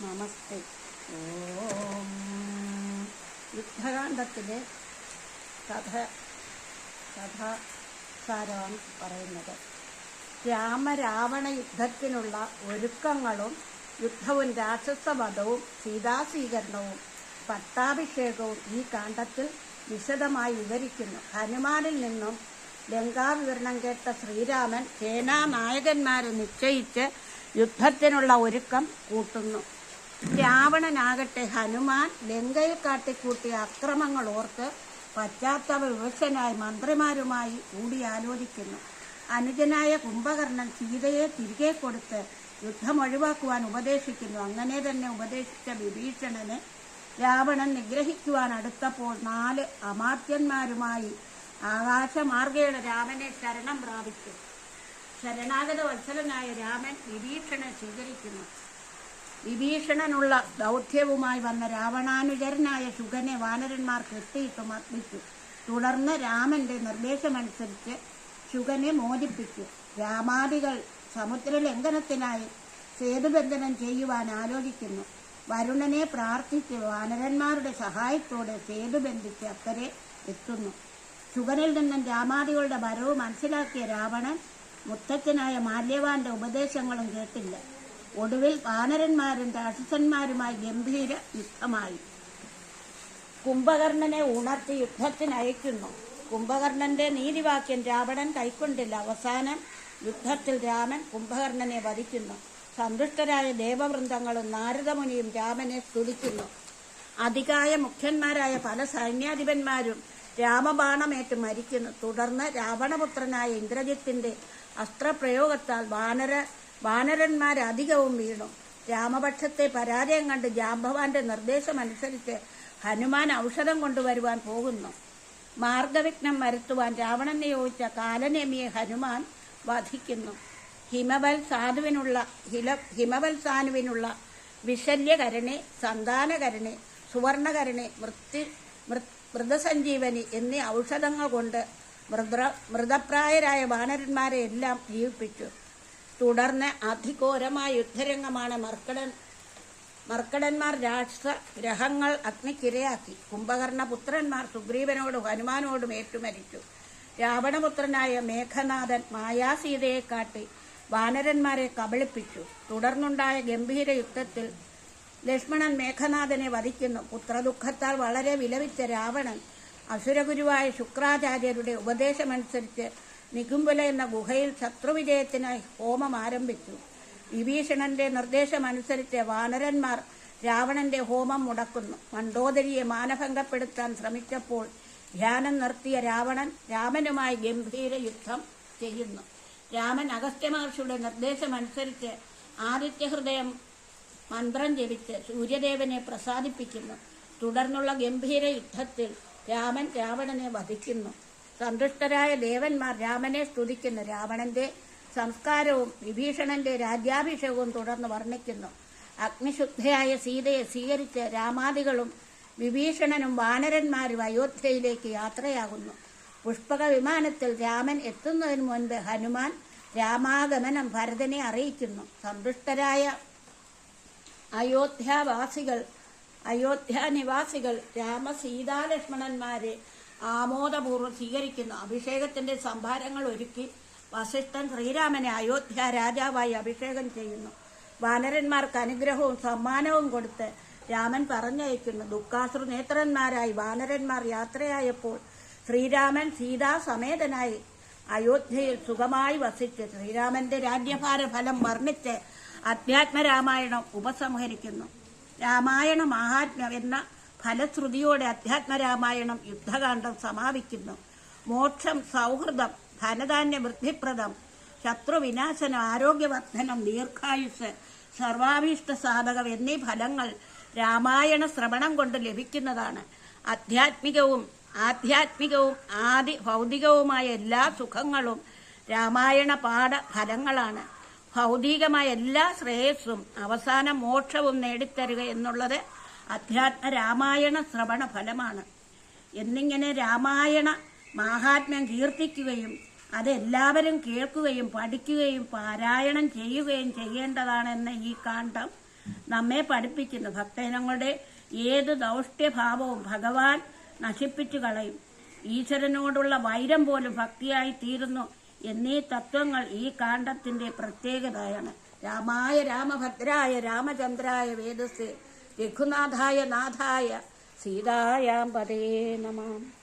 നമസ്തേ. ഓം. യുദ്ധകാണ്ഡത്തിലെ കഥാസാരമാണ് പറയുന്നത്. രാമരാവണ യുദ്ധത്തിനുള്ള ഒരുക്കങ്ങളും യുദ്ധവും രാക്ഷസവധവും സീതാസ്വീകരണവും പട്ടാഭിഷേകവും ഈ കാണ്ഡത്തിൽ വിശദമായി വിവരിക്കുന്നു. ഹനുമാനിൽ നിന്നും ലങ്കാവിവരണം കേട്ട ശ്രീരാമൻ സേനാനായകന്മാരെ നിശ്ചയിച്ച് യുദ്ധത്തിനുള്ള ഒരുക്കം കൂട്ടുന്നു. രാവണനാകട്ടെ ഹനുമാൻ ലങ്കയിൽ കാട്ടിക്കൂട്ടിയ അക്രമങ്ങൾ ഓർത്ത് പശ്ചാത്തല വിവശനായി മന്ത്രിമാരുമായി കൂടിയാലോചിക്കുന്നു. അനുജനായ കുംഭകർണൻ സീതയെ തിരികെ കൊടുത്ത് യുദ്ധം ഒഴിവാക്കുവാൻ ഉപദേശിക്കുന്നു. അങ്ങനെ തന്നെ ഉപദേശിച്ച വിഭീഷണനെ രാവണൻ നിഗ്രഹിക്കുവാൻ അടുത്തപ്പോൾ 4 അമാത്യന്മാരുമായി ആകാശമാർഗേണ രാമനെ ശരണം പ്രാപിച്ചു. ശരണാഗത വത്സലനായ രാമൻ വിഭീഷണനെ സ്വീകരിക്കുന്നു. വിഭീഷണനുള്ള ദൗത്യവുമായി വന്ന രാവണാനുചരനായ ശുഗനെ വാനരന്മാർ കെട്ടിയിട്ട് മർദ്ദിച്ചു. തുടർന്ന് രാമന്റെ നിർദ്ദേശമനുസരിച്ച് ശുഗനെ മോചിപ്പിച്ചു. രാമാദികൾ സമുദ്രലംഘനത്തിനായി സേതുബന്ധനം ചെയ്യുവാൻ ആലോചിക്കുന്നു. വരുണനെ പ്രാർത്ഥിച്ച് വാനരന്മാരുടെ സഹായത്തോടെ സേതു ബന്ധിച്ച് അക്കരെ എത്തുന്നു. ശുഗനിൽ നിന്നും രാമാദികളുടെ വരവ് മനസ്സിലാക്കിയ രാവണൻ മുത്തച്ഛനായ മാല്യവാന്റെ ഉപദേശങ്ങളും കേട്ടില്ല. ഒടുവിൽ വാനരന്മാരും രാക്ഷസന്മാരുമായി ഗംഭീര യുദ്ധമായി. കുംഭകർണനെ ഉണർത്തി യുദ്ധത്തിനയക്കുന്നു. കുംഭകർണന്റെ നീതിവാക്യം രാവണൻ കൈക്കൊണ്ടില്ല. അവസാനം യുദ്ധത്തിൽ രാമൻ കുംഭകർണനെ വധിക്കുന്നു. സന്തുഷ്ടരായ ദേവവൃന്ദങ്ങളും നാരദമുനിയും രാമനെ സ്തുതിക്കുന്നു. അധികായ മുഖ്യന്മാരായ പല സൈന്യാധിപന്മാരും രാമബാണമേറ്റ് മരിക്കുന്നു. തുടർന്ന് രാവണപുത്രനായ ഇന്ദ്രജിത്തിന്റെ അസ്ത്രപ്രയോഗത്താൽ വാനരന്മാരധികവും വീണു. രാമപക്ഷത്തെ പരാജയം കണ്ട് ജാംബവാന്റെ നിർദ്ദേശമനുസരിച്ച് ഹനുമാൻ ഔഷധം കൊണ്ടുവരുവാൻ പോകുന്നു. മാർഗവിഘ്നം വരുത്തുവാൻ രാവണൻ നിയോഗിച്ച കാലനേമിയെ ഹനുമാൻ വധിക്കുന്നു. ഹിമവൽ സാനുവിനുള്ള വിശല്യകരണി, സന്താനകരണി, സുവർണകരണി, മൃതസഞ്ജീവനി എന്നീ ഔഷധങ്ങൾ കൊണ്ട് മൃതപ്രായരായ വാനരന്മാരെ എല്ലാം ജീവിപ്പിച്ചു. തുടർന്ന് അതിഘോരമായ യുദ്ധരംഗമാണ്. മർക്കടന്മാർ രാക്ഷസ ഗ്രഹങ്ങൾ അഗ്നിക്കിരയാക്കി. കുംഭകർണ പുത്രന്മാർ സുഗ്രീവനോടും ഹനുമാനോടും ഏറ്റുമരിച്ചു. രാവണപുത്രനായ മേഘനാഥൻ മായാസീതയെ കാട്ടി വാനരന്മാരെ കബളിപ്പിച്ചു. തുടർന്നുണ്ടായ ഗംഭീര യുദ്ധത്തിൽ ലക്ഷ്മണൻ മേഘനാഥനെ വധിക്കുന്നു. പുത്രദുഃഖത്താൽ വളരെ വിലപിച്ച രാവണൻ അസുരഗുരുവായ ശുക്രാചാര്യരുടെ ഉപദേശമനുസരിച്ച് നികുംബല എന്ന ഗുഹയിൽ ശത്രുവിജയത്തിനായി ഹോമം ആരംഭിച്ചു. വിഭീഷണന്റെ നിർദ്ദേശമനുസരിച്ച് വാനരന്മാർ രാവണന്റെ ഹോമം മുടക്കുന്നു. മണ്ഡോദരിയെ മാനഭംഗപ്പെടുത്താൻ ശ്രമിച്ചപ്പോൾ ധ്യാനം നിർത്തിയ രാവണൻ രാമനുമായി ഗംഭീര യുദ്ധം ചെയ്യുന്നു. രാമൻ അഗസ്ത്യ മഹർഷിയുടെ നിർദ്ദേശമനുസരിച്ച് ആദിത്യഹൃദയം മന്ത്രം ജപിച്ച് സൂര്യദേവനെ പ്രസാദിപ്പിക്കുന്നു. തുടർന്നുള്ള ഗംഭീര യുദ്ധത്തിൽ രാമൻ രാവണനെ വധിക്കുന്നു. സന്തുഷ്ടരായ ദേവന്മാർ രാമനെ സ്തുതിക്കുന്നു. രാവണന്റെ സംസ്കാരവും വിഭീഷണന്റെ രാജ്യാഭിഷേകവും തുടർന്ന് വർണ്ണിക്കുന്നു. അഗ്നിശുദ്ധയായ സീതയെ സ്വീകരിച്ച് രാമാദികളും വിഭീഷണനും വാനരന്മാരും അയോധ്യയിലേക്ക് യാത്രയാകുന്നു. പുഷ്പക വിമാനത്തിൽ രാമൻ എത്തുന്നതിന് മുൻപ് ഹനുമാൻ രാമാഗമനം ഭരതനെ അറിയിക്കുന്നു. സന്തുഷ്ടരായ അയോധ്യാനിവാസികൾ രാമസീതാലക്ഷ്മണന്മാരെ ആമോദപൂർവ്വം സ്വീകരിക്കുന്നു. അഭിഷേകത്തിന്റെ സംഭാരങ്ങൾ ഒരുക്കി വസിഷ്ഠൻ ശ്രീരാമനെ അയോധ്യ രാജാവായി അഭിഷേകം ചെയ്യുന്നു. വാനരന്മാർക്ക് അനുഗ്രഹവും സമ്മാനവും കൊടുത്ത് രാമൻ പറഞ്ഞയക്കുന്നു. ദുഃഖാശ്രു നേത്രന്മാരായി വാനരന്മാർ യാത്രയായപ്പോൾ ശ്രീരാമൻ സീതാസമേതനായി അയോധ്യയിൽ സുഖമായി വസിച്ച് ശ്രീരാമന്റെ രാജ്യഭാര ഫലം വർണ്ണിച്ച് അധ്യാത്മരാമായണം ഉപസംഹരിക്കുന്നു. രാമായണ മഹാത്മ്യം എന്ന ഫലശ്രുതിയോടെ അധ്യാത്മരാമായണം യുദ്ധകാണ്ഡം സമാപിക്കുന്നു. മോക്ഷം, സൗഹൃദം, ധനധാന്യ വൃദ്ധിപ്രദം, ശത്രുവിനാശനം, ആരോഗ്യവർദ്ധനം, ദീർഘായുസ്, സർവാഭീഷ്ട സാധകം എന്നീ ഫലങ്ങൾ രാമായണ ശ്രവണം കൊണ്ട് ലഭിക്കുന്നതാണ്. ആധ്യാത്മികവും ഭൗതികവുമായ എല്ലാ സുഖങ്ങളും രാമായണ പാഠ ഫലങ്ങളാണ്. ഭൗതികമായ എല്ലാ ശ്രേയസ്സും അവസാന മോക്ഷവും നേടിത്തരുക എന്നുള്ളത് അധ്യാത്മ രാമായണ ശ്രവണ ഫലമാണ്. എന്നിങ്ങനെ രാമായണ മാഹാത്മ്യം കീർത്തിക്കുകയും അതെല്ലാവരും കേൾക്കുകയും പഠിക്കുകയും പാരായണം ചെയ്യുകയും ചെയ്യേണ്ടതാണെന്ന് ഈ കാണ്ഡം നമ്മെ പഠിപ്പിക്കുന്നു. ഭക്തജനങ്ങളുടെ ഏത് ദൗഷ്ട്യഭാവവും ഭഗവാൻ നശിപ്പിച്ചു കളയും. ഈശ്വരനോടുള്ള വൈരം പോലും ഭക്തിയായി തീരുന്നു എന്നീ തത്വങ്ങൾ ഈ കാണ്ഡത്തിന്റെ പ്രത്യേകതയാണ്. രാമായ രാമഭദ്രായ രാമചന്ദ്രായ വേദസേ രഘുനാഥായ നാഥായ സീതായാം പതേ നമഃ.